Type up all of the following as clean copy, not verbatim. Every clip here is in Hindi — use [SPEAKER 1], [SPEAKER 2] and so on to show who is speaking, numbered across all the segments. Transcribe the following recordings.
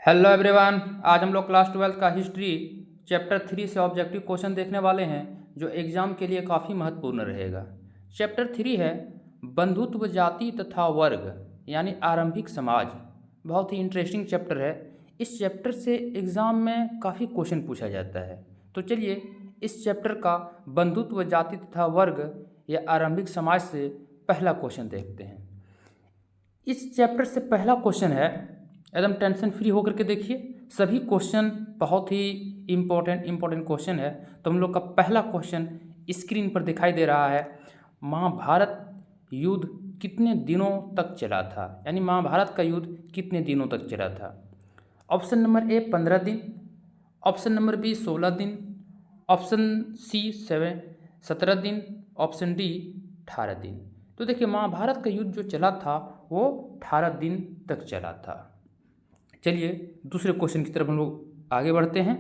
[SPEAKER 1] Hello everyone. आज हम लोग क्लास 12 का हिस्ट्री चैप्टर 3 से ऑब्जेक्टिव क्वेश्चन देखने वाले हैं जो एग्जाम के लिए काफ़ी महत्वपूर्ण रहेगा। चैप्टर 3 है बंधुत्व जाति तथा वर्ग यानी आरंभिक समाज। बहुत ही इंटरेस्टिंग चैप्टर है। इस चैप्टर से एग्ज़ाम में काफ़ी क्वेश्चन पूछा जाता है। तो चलिए इस चैप्टर का बंधुत्व जाति तथा वर्ग या आरंभिक समाज से पहला क्वेश्चन देखते हैं। इस चैप्टर से पहला क्वेश्चन है, एकदम टेंशन फ्री होकर के देखिए। सभी क्वेश्चन बहुत ही इम्पोर्टेंट क्वेश्चन है। तो हम लोग का पहला क्वेश्चन स्क्रीन पर दिखाई दे रहा है। महाभारत युद्ध कितने दिनों तक चला था, यानी महाभारत का युद्ध कितने दिनों तक चला था। ऑप्शन नंबर ए 15 दिन, ऑप्शन नंबर बी 16 दिन, ऑप्शन सी 17 दिन, ऑप्शन डी 18 दिन। तो देखिए महाभारत का युद्ध जो चला था वो 18 दिन तक चला था। चलिए दूसरे क्वेश्चन की तरफ हम लोग आगे बढ़ते हैं।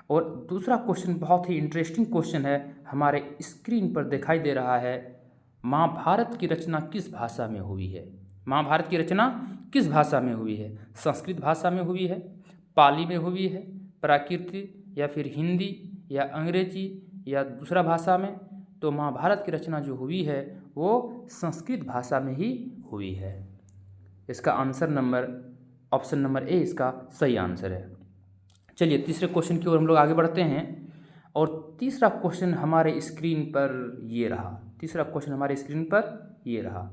[SPEAKER 1] और दूसरा क्वेश्चन बहुत ही इंटरेस्टिंग क्वेश्चन है, हमारे स्क्रीन पर दिखाई दे रहा है। महाभारत की रचना किस भाषा में हुई है। महाभारत की रचना किस भाषा में हुई है। संस्कृत भाषा में हुई है, पाली में हुई है, प्राकृत या फिर हिंदी या अंग्रेजी या दूसरा भाषा में। तो महाभारत की रचना जो हुई है वो संस्कृत भाषा में ही हुई है। इसका आंसर ऑप्शन नंबर ए इसका सही आंसर है। चलिए तीसरे क्वेश्चन की ओर हम लोग आगे बढ़ते हैं। और तीसरा क्वेश्चन हमारे स्क्रीन पर ये रहा। तीसरा क्वेश्चन हमारे स्क्रीन पर ये रहा।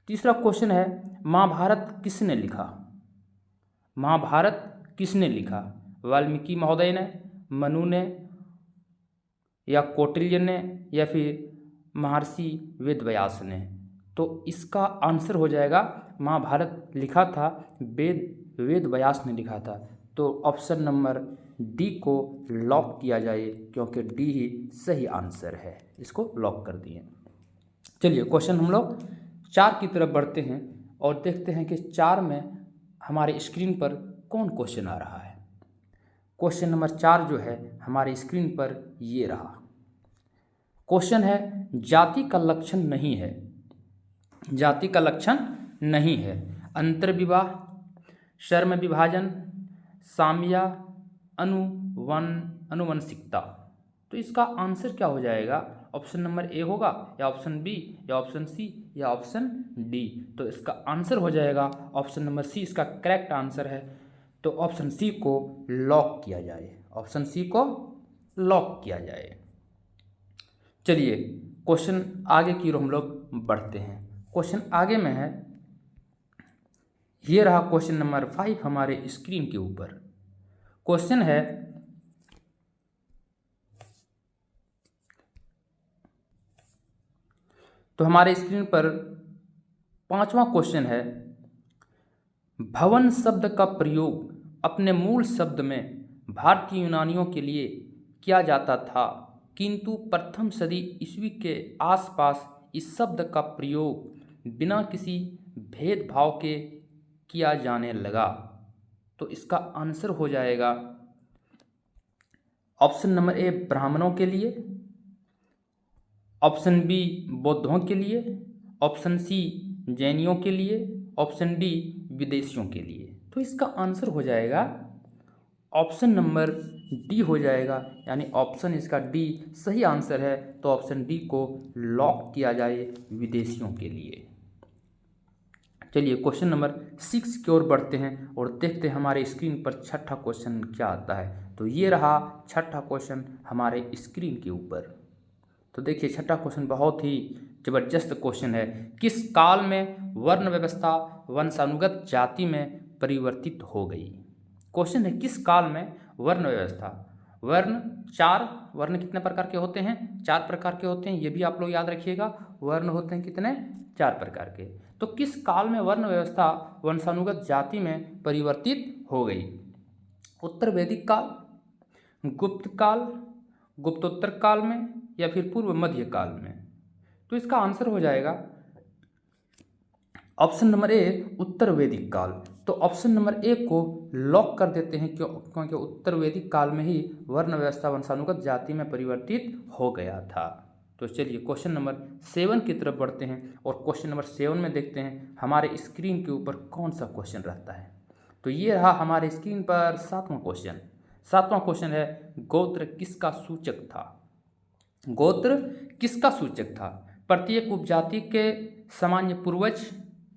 [SPEAKER 1] तीसरा क्वेश्चन है, महाभारत किसने लिखा। महाभारत किसने लिखा। वाल्मीकि महोदय ने, मनु ने, या कौटिल्य ने, या फिर महर्षि वेदव्यास ने। तो इसका आंसर हो जाएगा, महाभारत लिखा था वेदव्यास ने लिखा था। तो ऑप्शन नंबर डी को लॉक किया जाए क्योंकि डी ही सही आंसर है। इसको लॉक कर दिए। चलिए क्वेश्चन हम लोग 4 की तरफ बढ़ते हैं और देखते हैं कि 4 में हमारे स्क्रीन पर कौन क्वेश्चन आ रहा है। क्वेश्चन नंबर 4 जो है हमारे स्क्रीन पर ये रहा। क्वेश्चन है, जाति का लक्षण नहीं है। जाति का लक्षण नहीं है। अंतर्विवाह, शर्म विभाजन, साम्या, अनुवंशिकता। तो इसका आंसर क्या हो जाएगा। ऑप्शन नंबर ए होगा या ऑप्शन बी या ऑप्शन सी या ऑप्शन डी। तो इसका आंसर हो जाएगा ऑप्शन नंबर सी इसका करेक्ट आंसर है। तो ऑप्शन सी को लॉक किया जाए। ऑप्शन सी को लॉक किया जाए। चलिए क्वेश्चन आगे की ओर हम लोग बढ़ते हैं। क्वेश्चन आगे में है, ये रहा क्वेश्चन नंबर 5 हमारे स्क्रीन के ऊपर। क्वेश्चन है, तो हमारे स्क्रीन पर 5वां क्वेश्चन है, भवन शब्द का प्रयोग अपने मूल शब्द में भारतीय यूनानियों के लिए किया जाता था, किंतु प्रथम सदी ईस्वी के आसपास इस शब्द का प्रयोग बिना किसी भेदभाव के किया जाने लगा। तो इसका आंसर हो जाएगा ऑप्शन नंबर ए ब्राह्मणों के लिए, ऑप्शन बी बौद्धों के लिए, ऑप्शन सी जैनियों के लिए, ऑप्शन डी विदेशियों के लिए। तो इसका आंसर हो जाएगा ऑप्शन नंबर डी हो जाएगा, यानी ऑप्शन इसका डी सही आंसर है। तो ऑप्शन डी को लॉक किया जाए विदेशियों के लिए। चलिए क्वेश्चन नंबर 6 की ओर बढ़ते हैं और देखते हैं हमारे स्क्रीन पर छठा क्वेश्चन क्या आता है। तो ये रहा छठा क्वेश्चन हमारे स्क्रीन के ऊपर। तो देखिए छठा क्वेश्चन बहुत ही जबरदस्त क्वेश्चन है। किस काल में वर्ण व्यवस्था वंशानुगत जाति में परिवर्तित हो गई। क्वेश्चन है किस काल में वर्ण व्यवस्था, वर्ण 4 वर्ण कितने प्रकार के होते हैं, 4 प्रकार के होते हैं। ये भी आप लोग याद रखिएगा, वर्ण होते हैं कितने, 4 प्रकार के। तो किस काल में वर्ण व्यवस्था वंशानुगत जाति में परिवर्तित हो गई। उत्तर वैदिक काल, गुप्त काल, गुप्तोत्तर काल में, या फिर पूर्व मध्य काल में। तो इसका आंसर हो जाएगा ऑप्शन नंबर ए उत्तर वैदिक काल। तो ऑप्शन नंबर ए को लॉक कर देते हैं क्योंकि उत्तर वैदिक काल में ही वर्ण व्यवस्था वंशानुगत जाति में परिवर्तित हो गया था। तो चलिए क्वेश्चन नंबर 7 की तरफ बढ़ते हैं और क्वेश्चन नंबर 7 में देखते हैं हमारे स्क्रीन के ऊपर कौन सा क्वेश्चन रहता है। तो ये रहा हमारे स्क्रीन पर 7वां क्वेश्चन। 7वां क्वेश्चन है, गोत्र किसका सूचक था? गोत्र किसका सूचक था? प्रत्येक उपजाति के सामान्य पूर्वज,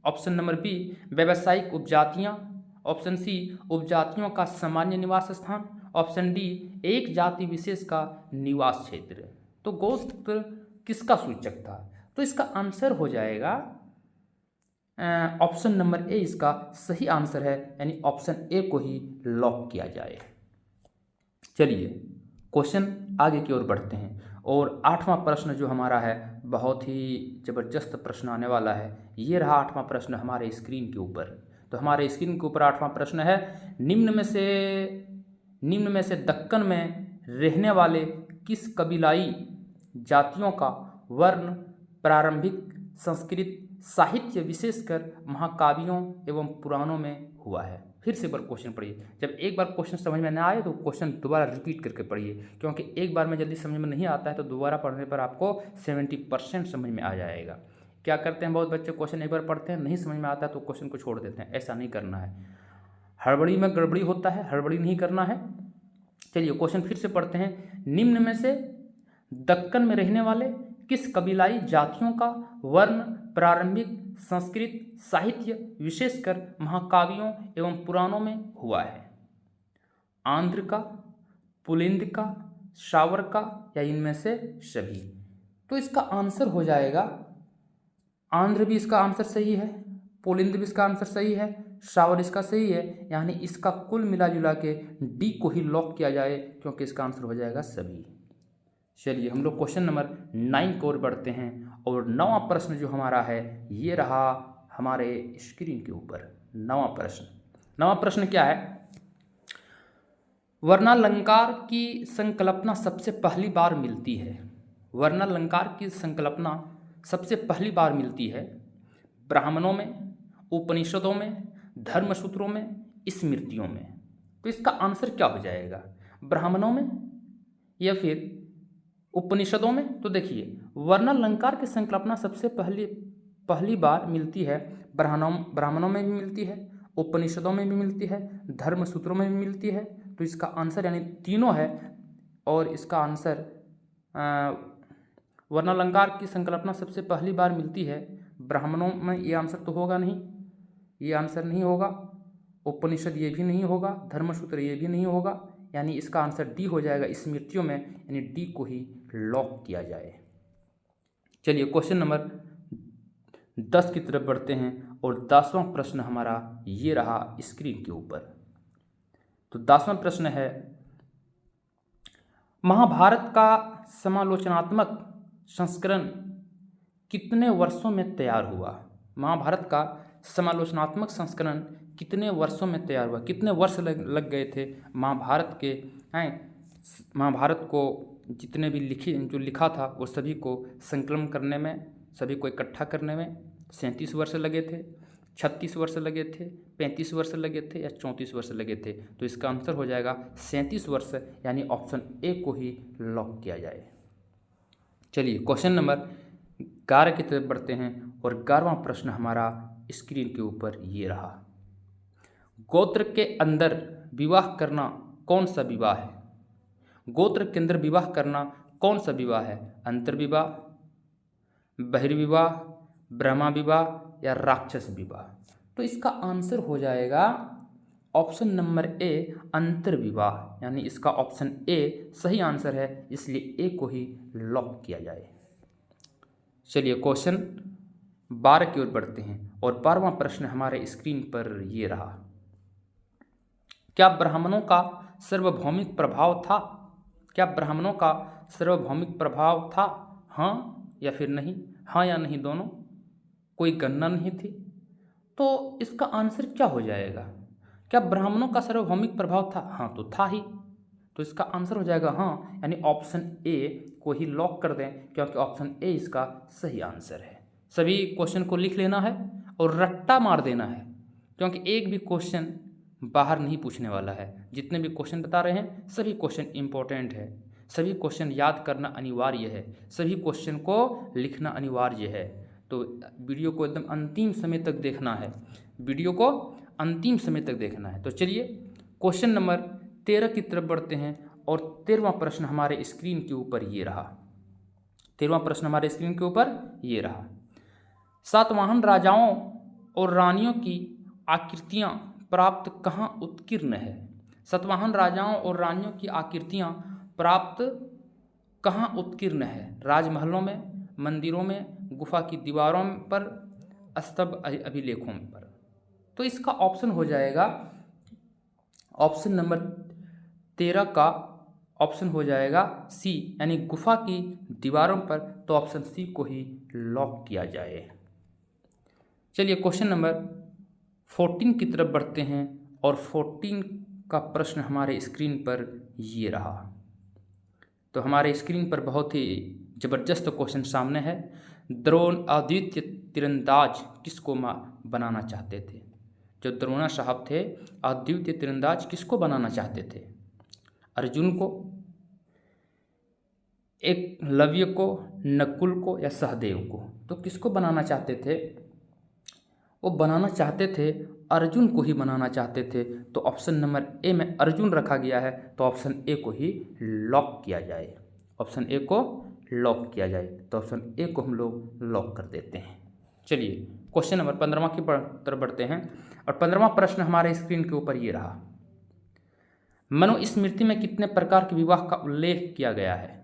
[SPEAKER 1] ऑप्शन नंबर बी व्यावसायिक उपजातियां, ऑप्शन सी उपजातियों का सामान्य निवास स्थान, ऑप्शन डी एक जाति विशेष का निवास क्षेत्र। तो गोत्र किसका सूचक था? तो इसका आंसर हो जाएगा ऑप्शन नंबर ए इसका सही आंसर है, यानी ऑप्शन ए को ही लॉक किया जाए। चलिए क्वेश्चन आगे की ओर बढ़ते हैं और 8वां प्रश्न जो हमारा है बहुत ही ज़बरदस्त प्रश्न आने वाला है। ये रहा 8वां प्रश्न हमारे स्क्रीन के ऊपर। तो हमारे स्क्रीन के ऊपर 8वां प्रश्न है, निम्न में से दक्कन में रहने वाले किस कबीलाई जातियों का वर्ण प्रारंभिक संस्कृत साहित्य विशेषकर महाकाव्यों एवं पुराणों में हुआ है? फिर से एक बार क्वेश्चन पढ़िए। जब एक बार क्वेश्चन समझ में ना आए तो क्वेश्चन दोबारा रिपीट करके पढ़िए, क्योंकि एक बार में जल्दी समझ में नहीं आता है तो दोबारा पढ़ने पर आपको 70% समझ में आ जाएगा। क्या करते हैं बहुत बच्चे, क्वेश्चन एक बार पढ़ते हैं, नहीं समझ में आता है तो क्वेश्चन को छोड़ देते हैं। ऐसा नहीं करना है, हड़बड़ी में गड़बड़ी होता है, हड़बड़ी नहीं करना है। चलिए क्वेश्चन फिर से पढ़ते हैं। निम्न में से दक्कन में रहने वाले किस कबीलाई जातियों का वर्ण प्रारंभिक संस्कृत साहित्य विशेषकर महाकाव्यों एवं पुराणों में हुआ है? आंध्र का, पुलिंद का, शावर का या इनमें से सभी? तो इसका आंसर हो जाएगा, आंध्र भी इसका आंसर सही है, पुलिंद भी इसका आंसर सही है, शावर इसका सही है, यानी इसका कुल मिला जुला के डी को ही लॉक किया जाए, क्योंकि इसका आंसर हो जाएगा सभी। चलिए हम लोग क्वेश्चन नंबर 9 की ओर बढ़ते हैं और 9वां प्रश्न जो हमारा है ये रहा हमारे स्क्रीन के ऊपर। 9वां प्रश्न क्या है? वर्णालंकार की संकल्पना सबसे पहली बार मिलती है। वर्णालंकार की संकल्पना सबसे पहली बार मिलती है ब्राह्मणों में, उपनिषदों में, धर्मसूत्रों में, स्मृतियों में। तो इसका आंसर क्या हो जाएगा? ब्राह्मणों में या फिर उपनिषदों में? तो देखिए वर्णालंकार की संकल्पना सबसे पहली बार मिलती है ब्राह्मणों में भी मिलती है, उपनिषदों में भी मिलती है, धर्मसूत्रों में भी मिलती है। तो इसका आंसर यानी तीनों है, और इसका आंसर वर्णालंकार की संकल्पना सबसे पहली बार मिलती है ब्राह्मणों में। ये आंसर तो होगा नहीं, ये आंसर नहीं होगा। उपनिषद ये भी नहीं होगा, धर्मसूत्र ये भी नहीं होगा, यानी इसका आंसर डी हो जाएगा स्मृतियों में, यानी डी को ही लॉक किया जाए। चलिए क्वेश्चन नंबर 10 की तरफ बढ़ते हैं और 10वां प्रश्न हमारा ये रहा स्क्रीन के ऊपर। तो 10वां प्रश्न है, महाभारत का समालोचनात्मक संस्करण कितने वर्षों में तैयार हुआ? महाभारत का समालोचनात्मक संस्करण कितने वर्षों में तैयार हुआ? कितने वर्ष लग गए थे महाभारत के महाभारत को जितने भी लिखा था वो सभी को संकलन करने में, सभी को इकट्ठा करने में 37 वर्ष लगे थे, 36 वर्ष लगे थे, 35 वर्ष लगे थे या 34 वर्ष लगे थे? तो इसका आंसर हो जाएगा 37 वर्ष, यानी ऑप्शन ए को ही लॉक किया जाए। चलिए क्वेश्चन नंबर 11 की तरफ बढ़ते हैं और 11वां प्रश्न हमारा स्क्रीन के ऊपर ये रहा। गोत्र के अंदर विवाह करना कौन सा विवाह है? गोत्र के अंदर विवाह करना कौन सा विवाह है? अंतर्विवाह, बहिर्विवाह, ब्रह्मा विवाह या राक्षस विवाह? तो इसका आंसर हो जाएगा ऑप्शन नंबर ए अंतर्विवाह, यानी इसका ऑप्शन ए सही आंसर है, इसलिए ए को ही लॉक किया जाए। चलिए क्वेश्चन 12 की ओर बढ़ते हैं और 12वां प्रश्न हमारे स्क्रीन पर ये रहा। क्या ब्राह्मणों का सार्वभौमिक प्रभाव था? क्या ब्राह्मणों का सार्वभौमिक प्रभाव था? हाँ या फिर नहीं? हाँ या नहीं दोनों? कोई गणना नहीं थी? तो इसका आंसर क्या हो जाएगा? क्या ब्राह्मणों का सार्वभौमिक प्रभाव था? हाँ तो था ही, तो इसका आंसर हो जाएगा हाँ, यानी ऑप्शन ए को ही लॉक कर दें, क्योंकि ऑप्शन ए इसका सही आंसर है। सभी क्वेश्चन को लिख लेना है और रट्टा मार देना है, क्योंकि एक भी क्वेश्चन बाहर नहीं पूछने वाला है। जितने भी क्वेश्चन बता रहे हैं सभी क्वेश्चन इंपॉर्टेंट है, सभी क्वेश्चन याद करना अनिवार्य है, सभी क्वेश्चन को लिखना अनिवार्य है। तो वीडियो को एकदम अंतिम समय तक देखना है, वीडियो को अंतिम समय तक देखना है। तो चलिए क्वेश्चन नंबर 13 की तरफ बढ़ते हैं और 13वां प्रश्न हमारे स्क्रीन के ऊपर ये रहा। 13वां प्रश्न हमारे स्क्रीन के ऊपर ये रहा। सातवाहन राजाओं और रानियों की आकृतियां प्राप्त कहाँ उत्कीर्ण है? सातवाहन राजाओं और रानियों की आकृतियां प्राप्त कहाँ उत्कीर्ण है? राजमहलों में, मंदिरों में, गुफा की दीवारों पर, स्तंभ अभिलेखों पर। तो इसका ऑप्शन हो जाएगा, ऑप्शन नंबर 13 का ऑप्शन हो जाएगा सी, यानी गुफा की दीवारों पर। तो ऑप्शन सी को ही लॉक किया जाए। चलिए क्वेश्चन नंबर 14 की तरफ बढ़ते हैं और 14 का प्रश्न हमारे स्क्रीन पर ये रहा। तो हमारे स्क्रीन पर बहुत ही ज़बरदस्त क्वेश्चन सामने है। द्रोण अद्वितीय तीरंदाज किसको बनाना चाहते थे? जो द्रोणा साहब थे, अद्वितीय तीरंदाज किसको बनाना चाहते थे? अर्जुन को, एकलव्य को, नकुल को या सहदेव को? तो किसको बनाना चाहते थे? वो बनाना चाहते थे, अर्जुन को ही बनाना चाहते थे। तो ऑप्शन नंबर ए में अर्जुन रखा गया है, तो ऑप्शन ए को ही लॉक किया जाए। ऑप्शन ए को लॉक किया जाए, तो ऑप्शन ए को हम लोग लॉक कर देते हैं। चलिए क्वेश्चन नंबर 15वां की तरफ बढ़ते हैं और 15वां प्रश्न हमारे स्क्रीन के ऊपर ये रहा। मनुस्मृति में कितने प्रकार के विवाह का उल्लेख किया गया है?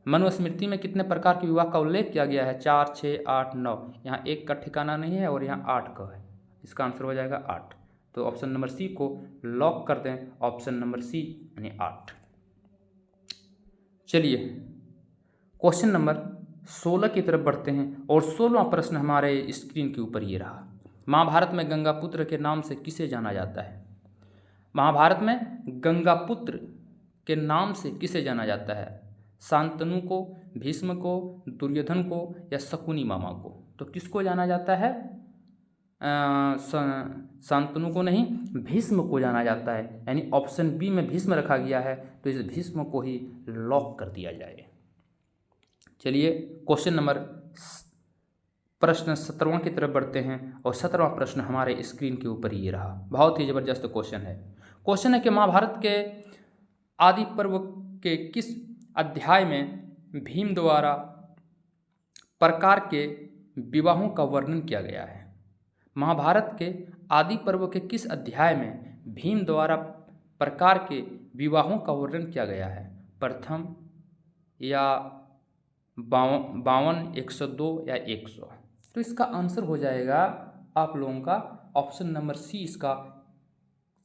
[SPEAKER 1] मनुस्मृति में कितने प्रकार के विवाह का उल्लेख किया गया है? 4, 6, 8, 9। यहाँ 1 का ठिकाना नहीं है और यहाँ 8 का है। इसका आंसर हो जाएगा 8। तो ऑप्शन नंबर सी को लॉक कर दें, ऑप्शन नंबर सी यानी 8। चलिए क्वेश्चन नंबर 16 की तरफ बढ़ते हैं और 16वां प्रश्न हमारे स्क्रीन के ऊपर ये रहा। महाभारत में गंगापुत्र के नाम से किसे जाना जाता है? महाभारत में गंगापुत्र के नाम से किसे जाना जाता है? शांतनु को, भीष्म को, दुर्योधन को या शकुनी मामा को? तो किसको जाना जाता है? शांतनु को नहीं, भीष्म को जाना जाता है। यानी ऑप्शन बी में भीष्म रखा गया है, तो इस भीष्म को ही लॉक कर दिया जाए। चलिए क्वेश्चन नंबर प्रश्न 17वां की तरफ बढ़ते हैं और 17वां प्रश्न हमारे स्क्रीन के ऊपर ये रहा। बहुत ही ज़बरदस्त क्वेश्चन है। क्वेश्चन है कि महाभारत के आदि पर्व के किस अध्याय में भीम द्वारा प्रकार के विवाहों का वर्णन किया गया है? महाभारत के आदि पर्व के किस अध्याय में भीम द्वारा प्रकार के विवाहों का वर्णन किया गया है? प्रथम या 52, 102 या 100? तो इसका आंसर हो जाएगा आप लोगों का ऑप्शन नंबर सी इसका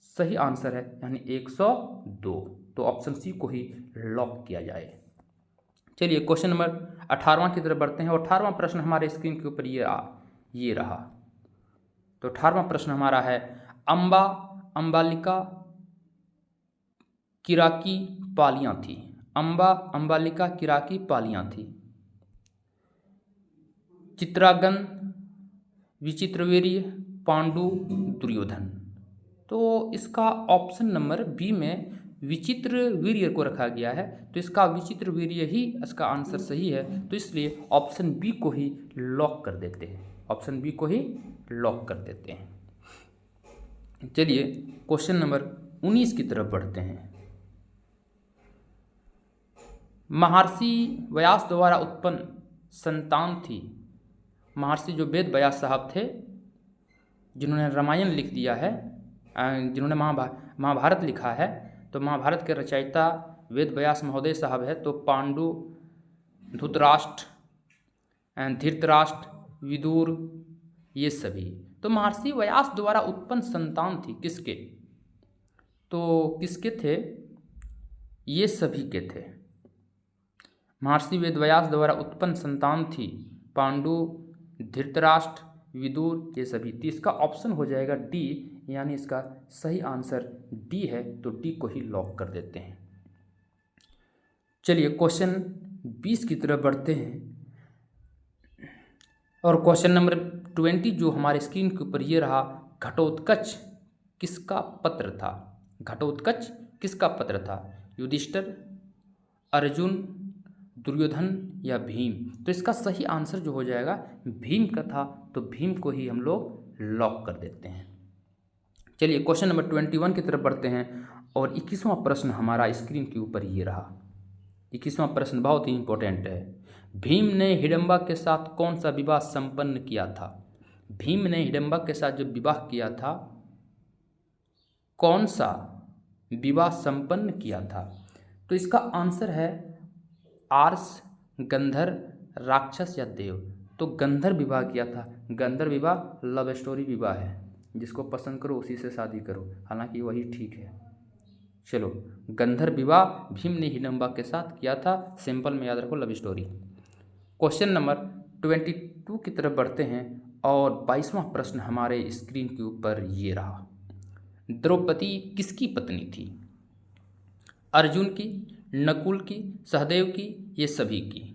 [SPEAKER 1] सही आंसर है, यानी 102। तो ऑप्शन सी को ही लॉक किया जाए। चलिए क्वेश्चन नंबर 18वां की तरफ बढ़ते हैं और 18वां प्रश्न हमारे स्क्रीन के ऊपर ये रहा। तो 18वां प्रश्न हमारा है, अम्बा अम्बालिका किराकी पालियां थी। अम्बा अम्बालिका किराकी पालियां थी। चित्रांगन, विचित्रवीर्य, पांडु, दुर्योधन। तो इसका ऑप्शन नंबर बी में विचित्र वीर्य को रखा गया है, तो इसका विचित्र वीर्य ही इसका आंसर सही है। तो इसलिए ऑप्शन बी को ही लॉक कर देते हैं। ऑप्शन बी को ही लॉक कर देते हैं। चलिए क्वेश्चन नंबर 19 की तरफ बढ़ते हैं। महर्षि व्यास द्वारा उत्पन्न संतान थी। महर्षि जो वेद व्यास साहब थे, जिन्होंने रामायण लिख दिया है, जिन्होंने महाभारत लिखा है, तो महाभारत के रचयिता वेद व्यास महोदय साहब है। तो पांडु, धृतराष्ट्र, धृतराष्ट्र, विदुर, ये सभी। तो महर्षि व्यास द्वारा उत्पन्न संतान थी किसके? तो किसके थे? ये सभी के थे। महर्षि वेद व्यास द्वारा उत्पन्न संतान थी पांडु, धृतराष्ट्र, विदुर, ये सभी। तो इसका ऑप्शन हो जाएगा डी, यानी इसका सही आंसर डी है। तो डी को ही लॉक कर देते हैं। चलिए क्वेश्चन 20 की तरफ बढ़ते हैं और क्वेश्चन नंबर 20 जो हमारे स्क्रीन के ऊपर ये रहा। घटोत्कच किसका पत्र था? घटोत्कच किसका पत्र था? युधिष्ठिर, अर्जुन, दुर्योधन या भीम? तो इसका सही आंसर जो हो जाएगा भीम का था। तो भीम को ही हम लोग लॉक कर देते हैं। चलिए क्वेश्चन नंबर 21 की तरफ बढ़ते हैं और 21वां प्रश्न हमारा स्क्रीन के ऊपर ये रहा। 21वां प्रश्न बहुत ही इंपॉर्टेंट है। भीम ने हिडम्बा के साथ कौन सा विवाह संपन्न किया था? भीम ने हिडम्बा के साथ जो विवाह किया था, कौन सा विवाह संपन्न किया था? तो इसका आंसर है आर्स, गंधर्व, राक्षस या देव। तो गंधर्व विवाह किया था। गंधर्व विवाह लव स्टोरी विवाह है, जिसको पसंद करो उसी से शादी करो, हालांकि वही ठीक है। चलो, गंधर्व विवाह भीम ने हिडम्बा के साथ किया था। सिंपल में याद रखो, लव स्टोरी। क्वेश्चन नंबर 22 की तरफ बढ़ते हैं और 22वां प्रश्न हमारे स्क्रीन के ऊपर ये रहा। द्रौपदी किसकी पत्नी थी? अर्जुन की, नकुल की, सहदेव की, ये सभी की।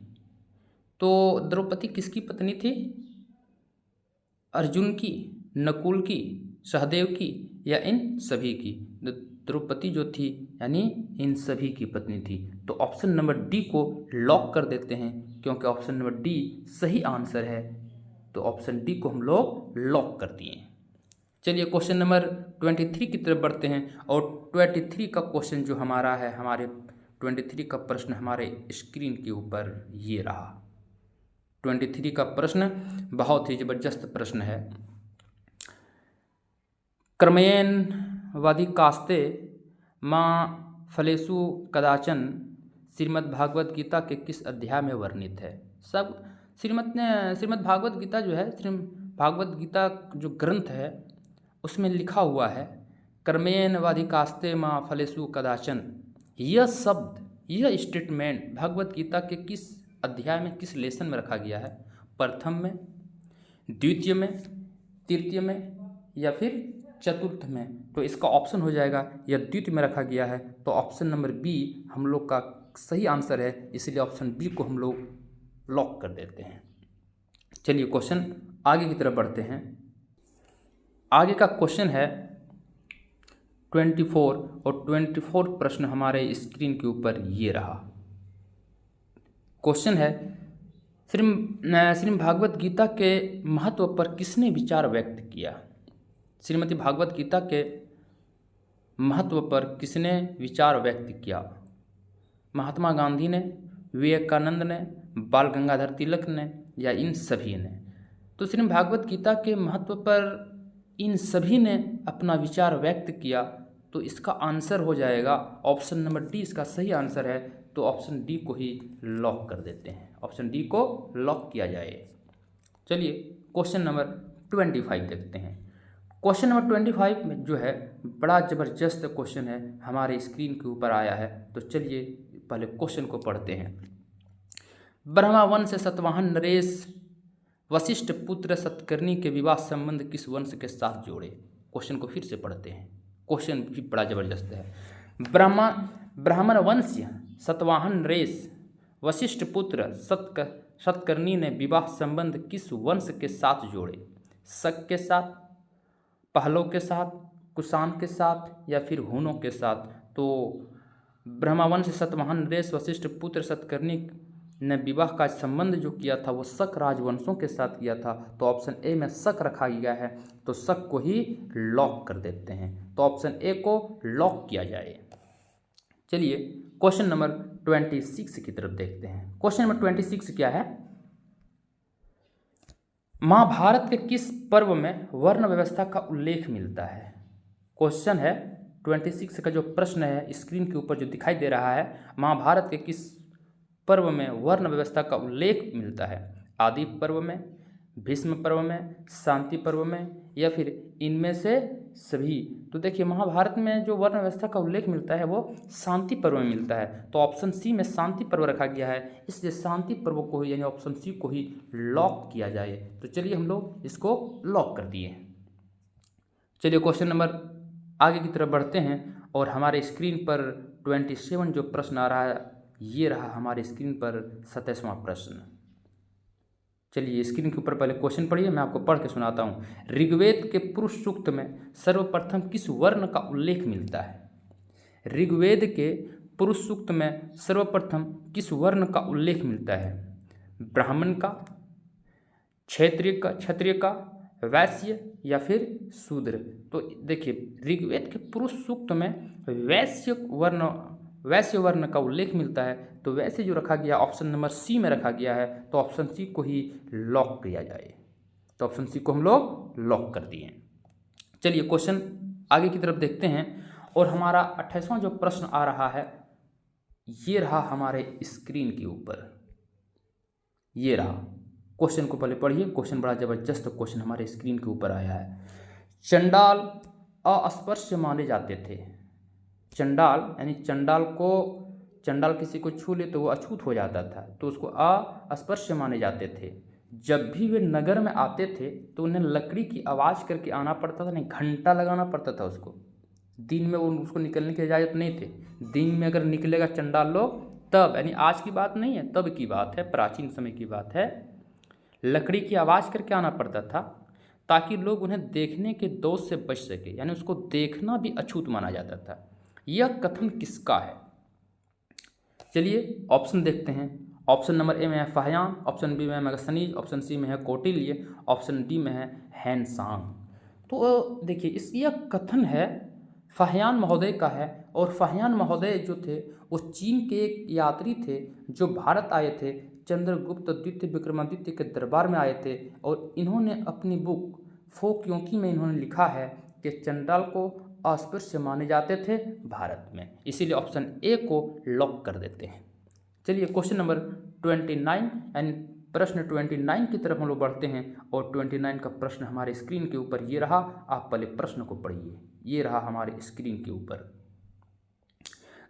[SPEAKER 1] तो द्रौपदी किसकी पत्नी थी? अर्जुन की, नकुल की, सहदेव की या इन सभी की? द्रौपदी जो थी यानी इन सभी की पत्नी थी। तो ऑप्शन नंबर डी को लॉक कर देते हैं, क्योंकि ऑप्शन नंबर डी सही आंसर है। तो ऑप्शन डी को हम लोग लॉक कर दिए। चलिए क्वेश्चन नंबर 23 की तरफ बढ़ते हैं और 23 का क्वेश्चन जो हमारा है, हमारे 23 का प्रश्न हमारे स्क्रीन के ऊपर ये रहा। 23 का प्रश्न बहुत ही जबरदस्त प्रश्न है। क्रमयेन कास्ते माँ फलेसु कदाचन श्रीमद् भागवत गीता के किस अध्याय में वर्णित है? सब श्रीमद् भागवत गीता जो है, श्रीमद् भागवत गीता जो ग्रंथ है उसमें लिखा हुआ है क्रमयेन वाधिकास्ते माँ फलेसु कदाचन। यह शब्द, यह स्टेटमेंट भगवत गीता के किस अध्याय में, किस लेसन में रखा गया है? प्रथम में, द्वितीय में, तृतीय में या फिर चतुर्थ में? तो इसका ऑप्शन हो जाएगा यह द्वितीय में रखा गया है। तो ऑप्शन नंबर बी हम लोग का सही आंसर है, इसलिए ऑप्शन बी को हम लोग लॉक कर देते हैं। चलिए क्वेश्चन आगे की तरफ बढ़ते हैं। आगे का क्वेश्चन है 24 और 24 प्रश्न हमारे स्क्रीन के ऊपर ये रहा। क्वेश्चन है श्रीमद् भागवत गीता के महत्व पर किसने विचार व्यक्त किया? श्रीमद् भागवत गीता के महत्व पर किसने विचार व्यक्त किया? महात्मा गांधी ने, विवेकानंद ने, बाल गंगाधर तिलक ने या इन सभी ने? तो श्रीमद् भागवत गीता के महत्व पर इन सभी ने अपना विचार व्यक्त किया। तो इसका आंसर हो जाएगा ऑप्शन नंबर डी, इसका सही आंसर है। तो ऑप्शन डी को ही लॉक कर देते हैं, ऑप्शन डी को लॉक किया जाए। चलिए क्वेश्चन नंबर 25 देखते हैं। क्वेश्चन नंबर 25 में जो है बड़ा ज़बरदस्त क्वेश्चन है, हमारे स्क्रीन के ऊपर आया है। तो चलिए पहले क्वेश्चन को पढ़ते हैं। ब्रह्मावंश से सतवाहन नरेश वशिष्ठ पुत्र सतकर्णी के विवाह संबंध किस वंश के साथ जोड़े? क्वेश्चन को फिर से पढ़ते हैं, क्वेश्चन भी बड़ा जबरदस्त है। ब्राह्मण वंश सतवाहन नरेश वशिष्ठ पुत्र सतकर्णी ने विवाह संबंध किस वंश के साथ जोड़े? शक के साथ, पहलों के साथ, कुषाण के साथ या फिर हूनों के साथ? तो ब्रह्मवंश सतवाहन नरेश वशिष्ठ पुत्र सतकर्णी ने विवाह का संबंध जो किया था वो शक राजवंशों के साथ किया था। तो ऑप्शन ए में शक रखा गया है, तो शक को ही लॉक कर देते हैं। तो ऑप्शन ए को लॉक किया जाए। चलिए क्वेश्चन नंबर 26 की तरफ देखते हैं। क्वेश्चन नंबर 26 क्या है? महाभारत के किस पर्व में वर्ण व्यवस्था का उल्लेख मिलता है? क्वेश्चन है 26 का जो प्रश्न है स्क्रीन के ऊपर जो दिखाई दे रहा है, महाभारत के किस पर्व में वर्ण व्यवस्था का उल्लेख मिलता है? आदि पर्व में, भीष्म पर्व में, शांति पर्व में या फिर इनमें से सभी? तो देखिए महाभारत में जो वर्ण व्यवस्था का उल्लेख मिलता है वो शांति पर्व में मिलता है। तो ऑप्शन सी में शांति पर्व रखा गया है, इसलिए शांति पर्व को ही यानी ऑप्शन सी को ही लॉक किया जाए। तो चलिए हम लोग इसको लॉक कर दिए। चलिए क्वेश्चन नंबर आगे की तरफ बढ़ते हैं और हमारे स्क्रीन पर 27 जो प्रश्न आ रहा है ये रहा हमारे स्क्रीन पर 27वां प्रश्न। चलिए स्क्रीन के ऊपर पहले क्वेश्चन पढ़िए, मैं आपको पढ़ के सुनाता हूँ। ऋग्वेद के पुरुष सूक्त में सर्वप्रथम किस वर्ण का उल्लेख मिलता है? ऋग्वेद के पुरुष सूक्त में सर्वप्रथम किस वर्ण का उल्लेख मिलता है? ब्राह्मण का, क्षत्रिय का, वैश्य या फिर शूद्र। तो देखिए ऋग्वेद के पुरुष सूक्त में वैश्य वर्ण का उल्लेख मिलता है, तो वैसे जो रखा गया ऑप्शन नंबर सी में रखा गया है, तो ऑप्शन सी को ही लॉक किया जाए। तो ऑप्शन सी को हम लोग लॉक कर दिए। चलिए क्वेश्चन आगे की तरफ देखते हैं, और हमारा 28वां जो प्रश्न आ रहा है ये रहा हमारे स्क्रीन के ऊपर, ये रहा। क्वेश्चन को पहले पढ़िए, क्वेश्चन बड़ा जबरदस्त क्वेश्चन हमारे स्क्रीन के ऊपर आया है। चंडाल अस्पृश्य माने जाते थे। चंडाल यानी चंडाल किसी को छू ले तो वो अछूत हो जाता था, तो उसको अस्पृश्य माने जाते थे। जब भी वे नगर में आते थे तो उन्हें लकड़ी की आवाज़ करके आना पड़ता था, नहीं घंटा लगाना पड़ता था उसको। दिन में वो उसको निकलने की इजाज़त नहीं थे। दिन में अगर निकलेगा चंडाल लोग तब, यानी आज की बात नहीं है, तब की बात है, प्राचीन समय की बात है, लकड़ी की आवाज़ करके आना पड़ता था ताकि लोग उन्हें देखने के दोष से बच सके, यानी उसको देखना भी अछूत माना जाता था। यह कथन किसका है? चलिए ऑप्शन देखते हैं। ऑप्शन नंबर ए में है फाहियान, ऑप्शन बी में है मैगस्थनीज, ऑप्शन सी में है कौटिल्य, ऑप्शन डी में है हैनसांग। तो देखिए यह कथन है फाहियान महोदय का है, और फाहियान महोदय जो थे वो चीन के एक यात्री थे जो भारत आए थे, चंद्रगुप्त द्वितीय विक्रमादित्य के दरबार में आए थे, और इन्होंने अपनी बुक फोक्योंकी में इन्होंने लिखा है कि चंडाल को अस्पृश्य माने जाते थे भारत में, इसीलिए ऑप्शन ए को लॉक कर देते हैं। चलिए क्वेश्चन नंबर 29 यानी प्रश्न 29 की तरफ हम लोग बढ़ते हैं, और 29 का प्रश्न हमारे स्क्रीन के ऊपर ये रहा। आप पहले प्रश्न को पढ़िए, ये रहा हमारे स्क्रीन के ऊपर।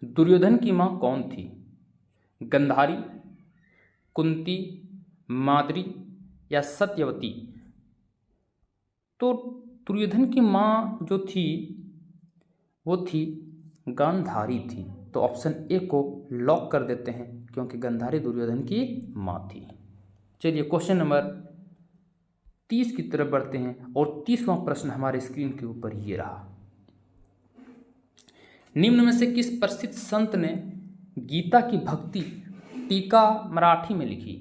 [SPEAKER 1] दुर्योधन की माँ कौन थी? गंधारी, कुंती, माद्री या सत्यवती? तो दुर्योधन की माँ जो थी वो थी गांधारी थी, तो ऑप्शन ए को लॉक कर देते हैं क्योंकि गांधारी दुर्योधन की माँ थी। चलिए क्वेश्चन नंबर 30 की तरफ बढ़ते हैं, और 30वां प्रश्न हमारे स्क्रीन के ऊपर ये रहा। निम्न में से किस प्रसिद्ध संत ने गीता की भक्ति टीका मराठी में लिखी?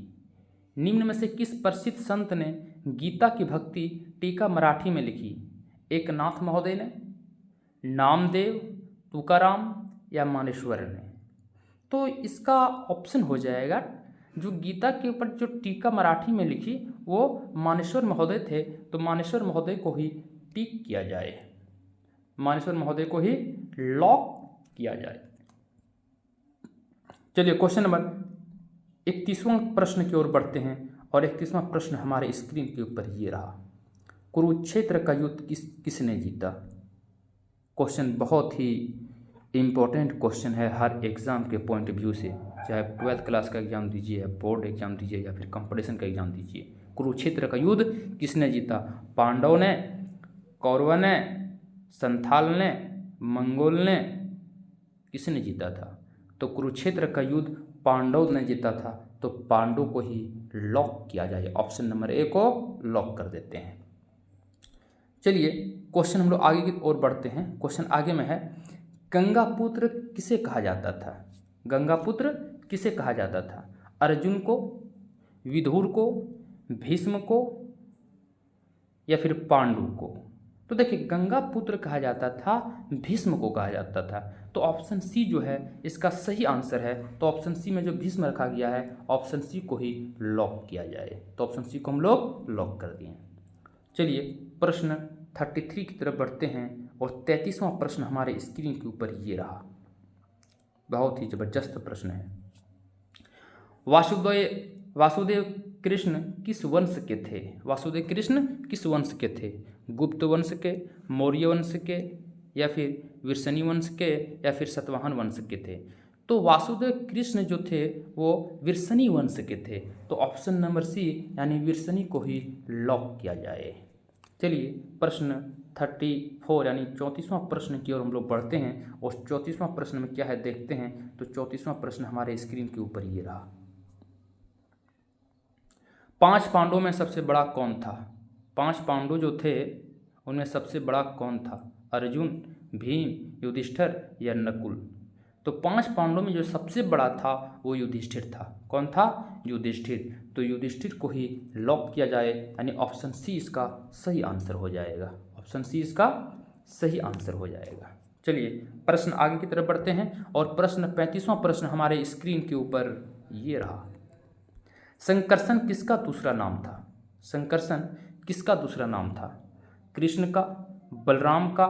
[SPEAKER 1] निम्न में से किस प्रसिद्ध संत ने गीता की भक्ति टीका मराठी में लिखी? एकनाथ महोदय ने, नामदेव, तुकाराम या मानेश्वर ने? तो इसका ऑप्शन हो जाएगा, जो गीता के ऊपर जो टीका मराठी में लिखी वो मानेश्वर महोदय थे, तो मानेश्वर महोदय को ही टिक किया जाए, मानेश्वर महोदय को ही लॉक किया जाए। चलिए क्वेश्चन नंबर 31वां प्रश्न की ओर बढ़ते हैं, और 31वां प्रश्न हमारे स्क्रीन के ऊपर ये रहा। कुरुक्षेत्र का युद्ध किसने जीता? क्वेश्चन बहुत ही इम्पोर्टेंट क्वेश्चन है हर एग्ज़ाम के पॉइंट ऑफ व्यू से, चाहे 12th क्लास का एग्ज़ाम दीजिए, बोर्ड एग्ज़ाम दीजिए, या फिर कंपटीशन का एग्ज़ाम दीजिए। कुरुक्षेत्र का युद्ध किसने जीता? पांडव ने, कौरव ने, संथाल ने, मंगोल ने? किसने जीता था? तो कुरुक्षेत्र का युद्ध पांडव ने जीता था, तो पांडव को ही लॉक किया जाए, ऑप्शन नंबर ए को लॉक कर देते हैं। चलिए क्वेश्चन हम लोग आगे की ओर बढ़ते हैं। क्वेश्चन आगे में है, गंगापुत्र किसे कहा जाता था? गंगापुत्र किसे कहा जाता था? अर्जुन को, विदुर को, भीष्म को या फिर पांडु को? तो देखिए गंगापुत्र कहा जाता था, भीष्म को कहा जाता था, तो ऑप्शन सी जो है इसका सही आंसर है। तो ऑप्शन सी में जो भीष्म रखा गया है, ऑप्शन सी को ही लॉक किया जाए, तो ऑप्शन सी को हम लोग लॉक कर दिए। चलिए प्रश्न 33 की तरफ बढ़ते हैं, और 33वां प्रश्न हमारे स्क्रीन के ऊपर ये रहा। बहुत ही जबरदस्त प्रश्न है। वासुदेव कृष्ण किस वंश के थे? वासुदेव कृष्ण किस वंश के थे? गुप्त वंश के, मौर्य वंश के, या फिर विरसनी वंश के, या फिर सतवाहन वंश के थे? तो वासुदेव कृष्ण जो थे वो विरसनी वंश के थे, तो ऑप्शन नंबर सी यानी विरसनी को ही लॉक किया जाए। चलिए प्रश्न 34 यानी 34वां प्रश्न की ओर हम लोग बढ़ते हैं, और 34वां प्रश्न में क्या है देखते हैं। तो 34वां प्रश्न हमारे स्क्रीन के ऊपर ये रहा। 5 पांडवों में सबसे बड़ा कौन था? 5 पांडव जो थे उनमें सबसे बड़ा कौन था? अर्जुन, भीम, युधिष्ठिर या नकुल? तो 5 पांडवों में जो सबसे बड़ा था वो युधिष्ठिर था। कौन था? युधिष्ठिर। तो युधिष्ठिर को ही लॉक किया जाए, यानी ऑप्शन सी इसका सही आंसर हो जाएगा। ऑप्शन सी इसका सही आंसर हो जाएगा। चलिए प्रश्न आगे की तरफ बढ़ते हैं और प्रश्न 35वां प्रश्न हमारे स्क्रीन के ऊपर ये रहा। संकर्षण किसका दूसरा नाम था? संकर्षण किसका दूसरा नाम था? कृष्ण का, बलराम का,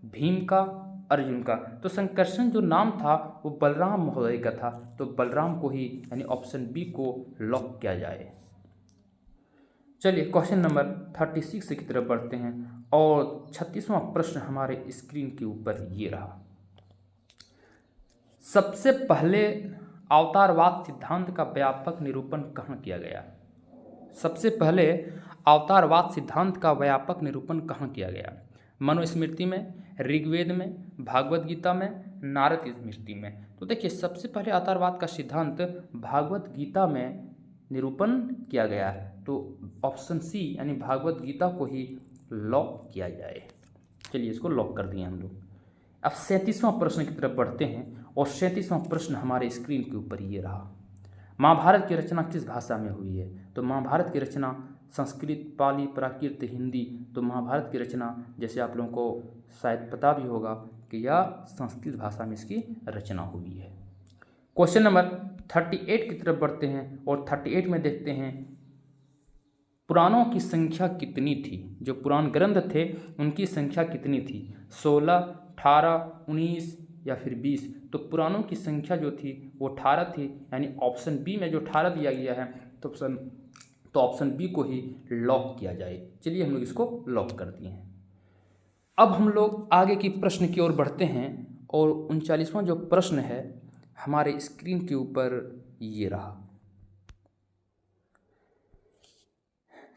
[SPEAKER 1] भीम का, अर्जुन का? तो संकर्षण जो नाम था वो बलराम महोदय का था, तो बलराम को ही यानी ऑप्शन बी को लॉक किया जाए। चलिए क्वेश्चन नंबर 36 की तरफ बढ़ते हैं और 36वां प्रश्न हमारे स्क्रीन के ऊपर ये रहा। सबसे पहले अवतारवाद सिद्धांत का व्यापक निरूपण कहाँ किया गया? सबसे पहले अवतारवाद सिद्धांत का व्यापक निरूपण कहाँ किया गया? मनुस्मृति में, ऋग्वेद में, भागवत गीता में, नारद स्मृति में? तो देखिए सबसे पहले अवतारवाद का सिद्धांत भागवत गीता में निरूपण किया गया है, तो ऑप्शन सी यानी भागवत गीता को ही लॉक किया जाए। चलिए इसको लॉक कर दिए हम लोग। अब 37वां प्रश्न की तरफ बढ़ते हैं और 37वां प्रश्न हमारे स्क्रीन के ऊपर ये रहा। महाभारत की रचना किस भाषा में हुई है? तो महाभारत की रचना संस्कृत, पाली, प्राकृत, हिंदी। तो महाभारत की रचना जैसे आप लोगों को शायद पता भी होगा कि यह संस्कृत भाषा में इसकी रचना हुई है। क्वेश्चन नंबर 38 की तरफ बढ़ते हैं और 38 में देखते हैं पुराणों की संख्या कितनी थी? जो पुराण ग्रंथ थे उनकी संख्या कितनी थी? 16, 18, 19 या फिर 20? तो पुराणों की संख्या जो थी वो 18 थी, यानी ऑप्शन बी में जो 18 दिया गया है तो ऑप्शन बी को ही लॉक किया जाए। चलिए हम लोग इसको लॉक कर दिए हैं। अब हम लोग आगे की प्रश्न की ओर बढ़ते हैं और 39वां जो प्रश्न है हमारे स्क्रीन के ऊपर ये रहा।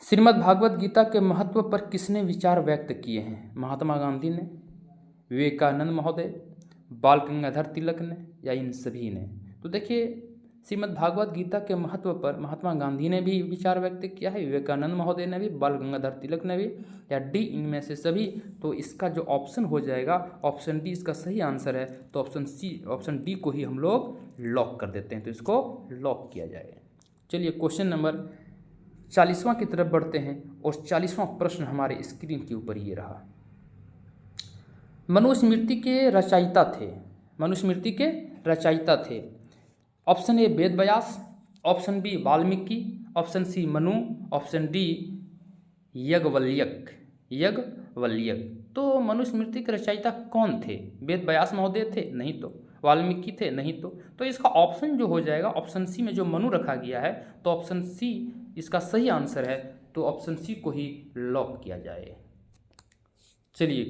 [SPEAKER 1] श्रीमद् भागवत गीता के महत्व पर किसने विचार व्यक्त किए हैं? महात्मा गांधी ने, विवेकानंद महोदय, बाल गंगाधर तिलक ने या इन सभी ने? तो देखिए श्रीमद् भागवत गीता के महत्व पर महात्मा गांधी ने भी विचार व्यक्त किया है, विवेकानंद महोदय ने भी, बाल गंगाधर तिलक ने भी, या डी इनमें से सभी? तो इसका जो ऑप्शन हो जाएगा ऑप्शन डी इसका सही आंसर है, तो ऑप्शन डी को ही हम लोग लॉक कर देते हैं, तो इसको लॉक किया जाए। चलिए क्वेश्चन नंबर 40वां की तरफ बढ़ते हैं और 40वां प्रश्न हमारे स्क्रीन के ऊपर ये रहा। मनुस्मृति के रचयिता थे, मनुस्मृति के रचयिता थे। Option A Ved Vyas, option B Valmiki, option C Manu, option D Yajnavalkya. तो मनुस्मृति के रचयिता कौन थे? वेद व्यास महोदय थे? नहीं। तो वाल्मीकि थे? नहीं। तो इसका ऑप्शन जो हो जाएगा ऑप्शन सी में जो मनु रखा गया है, तो ऑप्शन सी इसका सही आंसर है, तो ऑप्शन सी को ही लॉक किया जाए। चलिए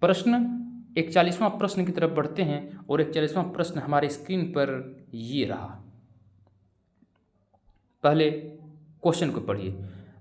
[SPEAKER 1] प्रश्न 41वां प्रश्न की तरफ बढ़ते हैं और 41वां प्रश्न हमारे स्क्रीन पर ये रहा। पहले क्वेश्चन को पढ़िए।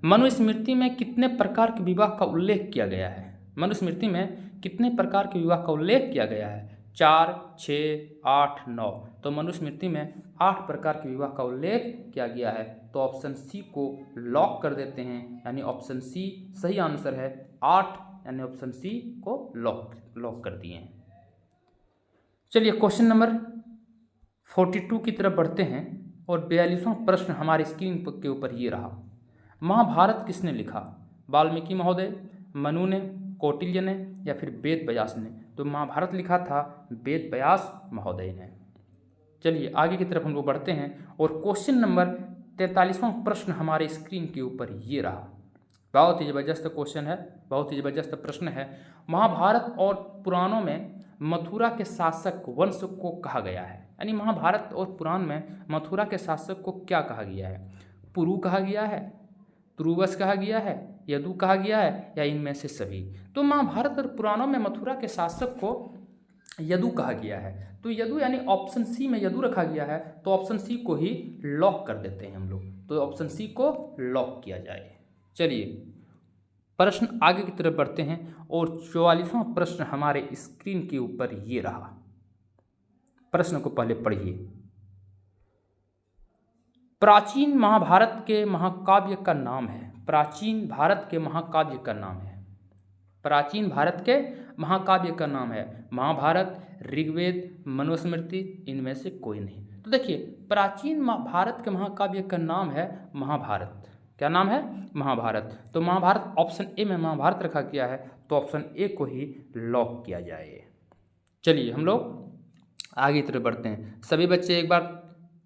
[SPEAKER 1] मनुस्मृति में कितने प्रकार के विवाह का उल्लेख किया गया है? मनुस्मृति में कितने प्रकार के विवाह का उल्लेख किया गया है? 4, 6, 8, 9। तो मनुस्मृति में 8 प्रकार के विवाह का उल्लेख किया गया है, तो ऑप्शन सी को लॉक कर देते हैं, यानी ऑप्शन सी सही आंसर है 8, यानी ऑप्शन सी को लॉक कर दिए हैं। चलिए क्वेश्चन नंबर 42 की तरफ बढ़ते हैं और 42वां प्रश्न हमारे स्क्रीन के ऊपर ये रहा। महाभारत किसने लिखा? वाल्मीकि महोदय, मनु ने, कौटिल्य ने या फिर वेद व्यास ने? तो महाभारत लिखा था वेद व्यास महोदय ने। चलिए आगे की तरफ हम लोग बढ़ते हैं और क्वेश्चन नंबर 43वां प्रश्न हमारे स्क्रीन के ऊपर ये रहा। बहुत ही ज़बरदस्त क्वेश्चन है, बहुत ही ज़बरदस्त प्रश्न है। महाभारत और पुराणों में मथुरा के शासक वंश को कहा गया है, यानी महाभारत और पुराण में मथुरा के शासक को क्या कहा गया है? पुरु कहा गया है, तुरुवस कहा गया है, यदु कहा गया है या इनमें से सभी? तो महाभारत और पुराणों में मथुरा के शासक को यदु कहा गया है, तो यदु यानी ऑप्शन सी में यदु रखा गया है, तो ऑप्शन सी को ही लॉक कर देते हैं हम लोग, तो ऑप्शन सी को लॉक किया जाए। चलिए प्रश्न आगे की तरफ बढ़ते हैं और 44वां प्रश्न हमारे स्क्रीन के ऊपर ये रहा। प्रश्न को पहले पढ़िए। प्राचीन महाभारत के महाकाव्य का नाम है। प्राचीन भारत के महाकाव्य का नाम है। प्राचीन भारत के महाकाव्य का नाम है? महाभारत, ऋग्वेद, मनुस्मृति, इनमें से कोई नहीं। तो देखिए प्राचीन भारत के महाकाव्य का नाम है महाभारत। क्या नाम है? महाभारत। तो महाभारत ऑप्शन ए में महाभारत रखा गया है, तो ऑप्शन ए को ही लॉक किया जाए। चलिए हम लोग आगे की तरफ बढ़ते हैं। सभी बच्चे एक बार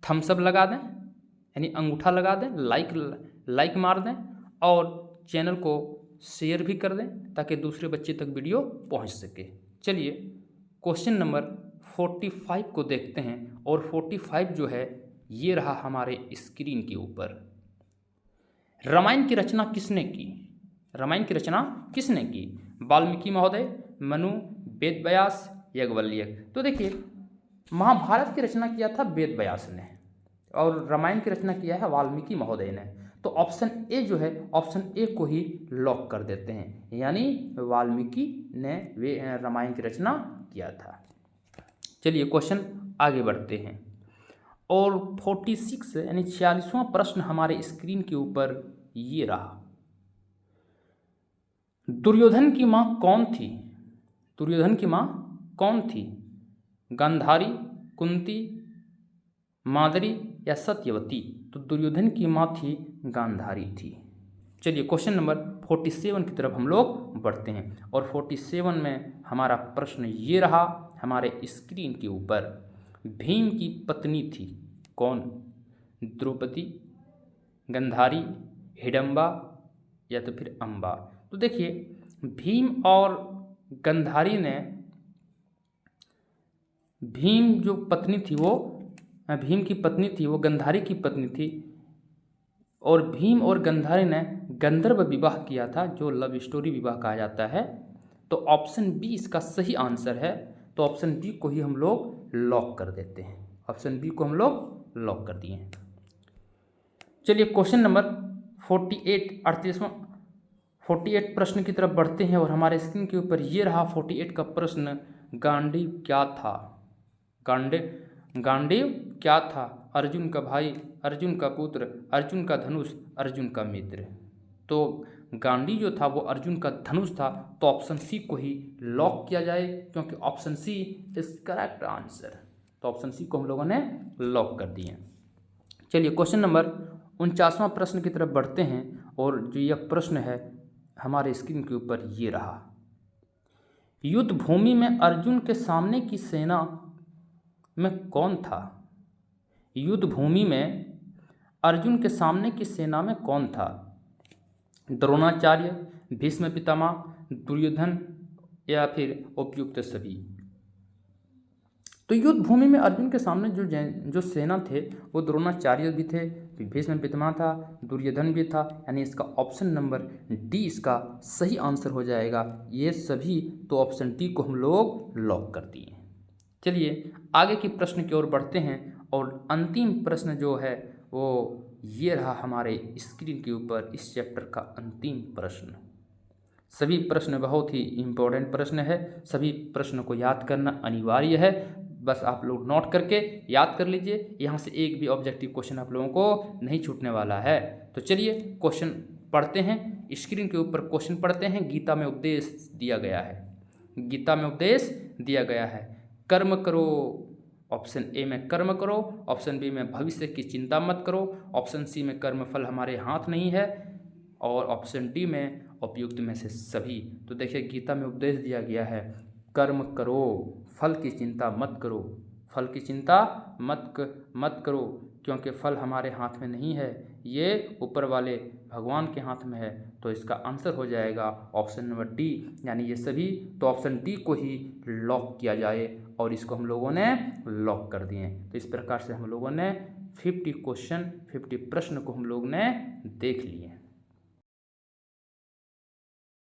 [SPEAKER 1] थम्स अप लगा दें, यानी अंगूठा लगा दें, लाइक मार दें और चैनल को शेयर भी कर दें ताकि दूसरे बच्चे तक वीडियो पहुंच सके। चलिए क्वेश्चन नंबर 45 को देखते हैं और 45 जो है ये रहा हमारे स्क्रीन के ऊपर। रामायण की रचना किसने की? रामायण की रचना किसने की? वाल्मीकि महोदय, मनु, वेद व्यास, याज्ञवल्क्य। तो देखिए महाभारत की रचना किया था वेद व्यास ने और रामायण की रचना किया है वाल्मीकि महोदय ने। तो ऑप्शन ए जो है, ऑप्शन ए को ही लॉक कर देते हैं, यानी वाल्मीकि ने रामायण की रचना किया था। चलिए क्वेश्चन आगे बढ़ते हैं और 46 यानी 46वां प्रश्न हमारे स्क्रीन के ऊपर ये रहा। दुर्योधन की मां कौन थी? दुर्योधन की मां कौन थी? गांधारी, कुंती, माद्री या सत्यवती? तो दुर्योधन की मां थी गांधारी थी। चलिए क्वेश्चन नंबर 47 की तरफ हम लोग बढ़ते हैं और 47 में हमारा प्रश्न ये रहा हमारे स्क्रीन के ऊपर। भीम की पत्नी थी कौन? द्रौपदी, गांधारी, हिडम्बा या तो फिर अम्बा? तो देखिए भीम और गांधारी ने, भीम जो पत्नी थी वो, भीम की पत्नी थी वो गांधारी की पत्नी थी और भीम और गांधारी ने गंधर्व विवाह किया था, जो लव स्टोरी विवाह कहा जाता है। तो ऑप्शन बी इसका सही आंसर है। तो ऑप्शन बी को ही हम लोग लॉक कर देते हैं। ऑप्शन बी को हम लोग लॉक कर दिए हैं। चलिए क्वेश्चन नंबर 48 48 प्रश्न की तरफ बढ़ते हैं और हमारे स्क्रीन के ऊपर ये रहा 48 का प्रश्न। गांडीव क्या था? गांडीव क्या था? अर्जुन का भाई, अर्जुन का पुत्र, अर्जुन का धनुष, अर्जुन का मित्र। तो गांडी जो था वो अर्जुन का धनुष था। तो ऑप्शन सी को ही लॉक किया जाए क्योंकि option C is correct answer. तो ऑप्शन सी को हम लोगों ने लॉक कर दिए। चलिए क्वेश्चन नंबर 49वां प्रश्न की तरफ बढ़ते हैं और जो यह प्रश्न है हमारे स्क्रीन के ऊपर ये रहा। युद्ध भूमि में अर्जुन के सामने की सेना में कौन था? युद्ध भूमि में अर्जुन के सामने की सेना में कौन था? द्रोणाचार्य, भीष्म पितामह, दुर्योधन या फिर उपयुक्त सभी? तो युद्ध भूमि में अर्जुन के सामने जो सेना थे वो द्रोणाचार्य भी थे, भीष्म पितामह था, दुर्योधन भी था, यानी इसका ऑप्शन नंबर डी इसका सही आंसर हो जाएगा। ये सभी तो ऑप्शन डी को हम लोग लॉक कर दिए। चलिए आगे की प्रश्न की ओर बढ़ते हैं और अंतिम प्रश्न जो है वो ये रहा हमारे स्क्रीन के ऊपर इस चैप्टर का अंतिम प्रश्न। सभी प्रश्न बहुत ही इम्पोर्टेंट प्रश्न है, सभी प्रश्न को याद करना अनिवार्य है। बस आप लोग नोट करके याद कर लीजिए, यहाँ से एक भी ऑब्जेक्टिव क्वेश्चन आप लोगों को नहीं छूटने वाला है। तो चलिए क्वेश्चन पढ़ते हैं, स्क्रीन के ऊपर क्वेश्चन पढ़ते हैं। गीता में उपदेश दिया गया है, गीता में उपदेश दिया गया है, कर्म करो। ऑप्शन ए में कर्म करो, ऑप्शन बी में भविष्य की चिंता मत करो, ऑप्शन सी में कर्म फल हमारे हाथ नहीं है और ऑप्शन डी में उपयुक्त में से सभी। तो देखिए गीता में उपदेश दिया गया है कर्म करो, फल की चिंता मत करो, फल की चिंता मत करो क्योंकि फल हमारे हाथ में नहीं है, ये ऊपर वाले भगवान के हाथ में है। तो इसका आंसर हो जाएगा ऑप्शन नंबर डी, यानी ये सभी। तो ऑप्शन डी को ही लॉक किया जाए और इसको हम लोगों ने लॉक कर दिए। तो इस प्रकार से हम लोगों ने 50 प्रश्न को हम लोग ने देख लिए।